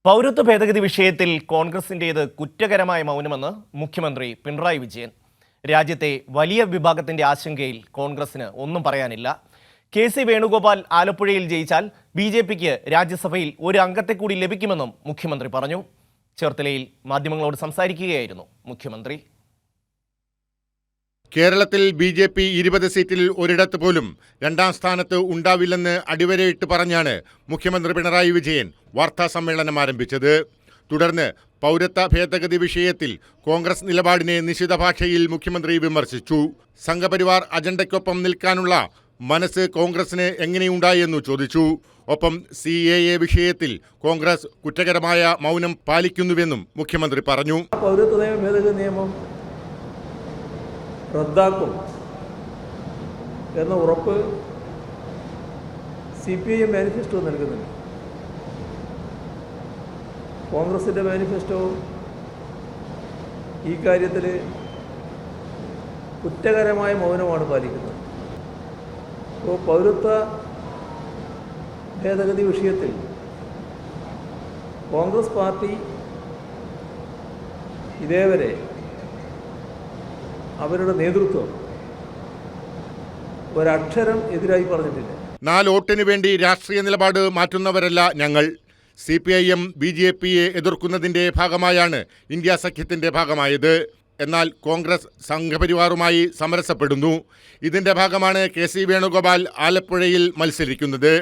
പൗരത്വ ഭേദഗതി വിഷയത്തിൽ കോൺഗ്രസിന്റേത് കുറ്റകരമായ മൗനമെന്ന് മുഖ്യമന്ത്രി പിണറായി വിജയൻ. രാജ്യത്തെ വലിയ വിഭാഗത്തിന്റെ ആശങ്കയിൽ കോൺഗ്രസിന് ഒന്നും പറയാനില്ല. കെ.സി. വേണുഗോപാൽ ആലപ്പുഴയിൽ ജയിച്ചാൽ ബി.ജെ.പിക്ക് രാജ്യസഭയിൽ ഒരു അംഗത്തെ കൂടി ലഭിക്കുമെന്നും മുഖ്യമന്ത്രി പറഞ്ഞു. ചേർത്തലയിൽ മാധ്യമങ്ങളോട് സംസാരിക്കുകയായിരുന്നു മുഖ്യമന്ത്രി. കേരളത്തിൽ ബി.ജെ.പി 20 സീറ്റിൽ ഒരിടത്ത് പോലും രണ്ടാം സ്ഥാനത്ത് ഉണ്ടാവില്ലെന്ന് അടിവരയിട്ട് പറഞ്ഞാണ് മുഖ്യമന്ത്രി പിണറായി വിജയൻ വാർത്താ സമ്മേളനം ആരംഭിച്ചത്. തുടർന്ന് പൗരത്വ ഭേദഗതി വിഷയത്തിൽ കോൺഗ്രസ് നിലപാടിനെ നിശിത ഭാഷയിൽ മുഖ്യമന്ത്രി വിമർശിച്ചു. സംഘപരിവാർ അജണ്ടയ്ക്കൊപ്പം നിൽക്കാനുള്ള മനസ്സ് കോൺഗ്രസിന് എങ്ങനെയുണ്ടായെന്നു ചോദിച്ചു. ഒപ്പം CAA വിഷയത്തിൽ കോൺഗ്രസ് കുറ്റകരമായ മൗനം പാലിക്കുന്നുവെന്നും മുഖ്യമന്ത്രി പറഞ്ഞു. പൗരത്വ ഭേദഗതി നിയമം റദ്ദാക്കും എന്ന ഉറപ്പ് CPIM മാനിഫെസ്റ്റോ നൽകുന്നുണ്ട്. കോൺഗ്രസിൻ്റെ മാനിഫെസ്റ്റോ ഈ കാര്യത്തിൽ കുറ്റകരമായ മൗനമാണ് പാലിക്കുന്നത്. അപ്പോൾ പൗരത്വ ഭേദഗതി വിഷയത്തിൽ കോൺഗ്രസ് പാർട്ടി ഇതേവരെ അവരുടെ നേതൃത്വം ഒരക്ഷരം എതിരായി പറഞ്ഞിട്ടില്ല. 4 വോട്ടിന് വേണ്ടി രാഷ്ട്രീയ നിലപാട് മാറ്റുന്നവരല്ല ഞങ്ങൾ. CPIM BJPയെ എതിർക്കുന്നതിൻ്റെ ഭാഗമായാണ് ഇന്ത്യ സഖ്യത്തിൻ്റെ ഭാഗമായത്. എന്നാൽ കോൺഗ്രസ് സംഘപരിവാറുമായി സമരസപ്പെടുന്നു. ഇതിൻ്റെ ഭാഗമാണ് കെ.സി. വേണുഗോപാൽ ആലപ്പുഴയിൽ മത്സരിക്കുന്നത്.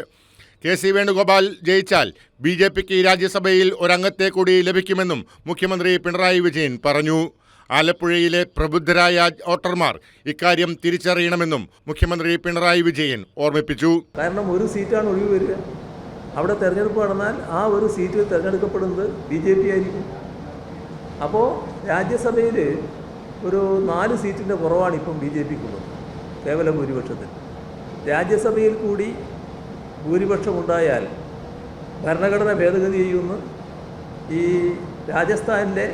കെ.സി. വേണുഗോപാൽ ജയിച്ചാൽ BJPക്ക് രാജ്യസഭയിൽ ഒരംഗത്തെ കൂടി ലഭിക്കുമെന്നും മുഖ്യമന്ത്രി പിണറായി വിജയൻ പറഞ്ഞു. ആലപ്പുഴയിലെ പ്രബുദ്ധരായ വോട്ടർമാർ ഇക്കാര്യം തിരിച്ചറിയണമെന്നും മുഖ്യമന്ത്രി പിണറായി വിജയൻ ഓർമ്മിപ്പിച്ചു. കാരണം ഒരു സീറ്റാണ് ഒഴിവ് വരിക. അവിടെ തെരഞ്ഞെടുപ്പ് നടന്നാൽ ആ ഒരു സീറ്റിൽ തിരഞ്ഞെടുക്കപ്പെടുന്നത് BJP ആയിരിക്കും. അപ്പോൾ രാജ്യസഭയിൽ ഒരു 4 സീറ്റിൻ്റെ കുറവാണ് ഇപ്പം BJPക്കുള്ളത് കേവല ഭൂരിപക്ഷത്തിൽ. രാജ്യസഭയിൽ കൂടി ഭൂരിപക്ഷമുണ്ടായാൽ ഭരണഘടന ഭേദഗതി ചെയ്യുമെന്ന് ഈ രാജസ്ഥാനിലെ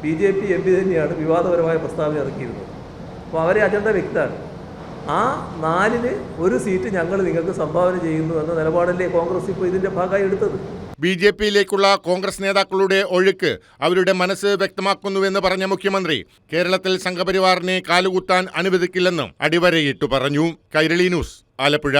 BJP MP തന്നെയാണ് വിവാദപരമായ പ്രസ്താവന ഇറക്കിയിരുന്നത്. അപ്പോൾ അവരെ അജണ്ട വ്യക്തമാണ്. ആ 4-ന് ഒരു സീറ്റ് ഞങ്ങൾ നിങ്ങൾക്ക് സംഭാവന ചെയ്യുന്നു എന്ന നിലപാടല്ലേ കോൺഗ്രസ് ഇപ്പോൾ ഇതിൻ്റെ ഭാഗമായി എടുത്തത്. BJPയിലേക്കുള്ള കോൺഗ്രസ് നേതാക്കളുടെ ഒഴുക്ക് അവരുടെ മനസ്സ് വ്യക്തമാക്കുന്നുവെന്ന് പറഞ്ഞ മുഖ്യമന്ത്രി കേരളത്തിൽ സംഘപരിവാറിനെ കാലുകുത്താൻ അനുവദിക്കില്ലെന്നും അടിവരയിട്ടു പറഞ്ഞു. കൈരളി ന്യൂസ്, ആലപ്പുഴ.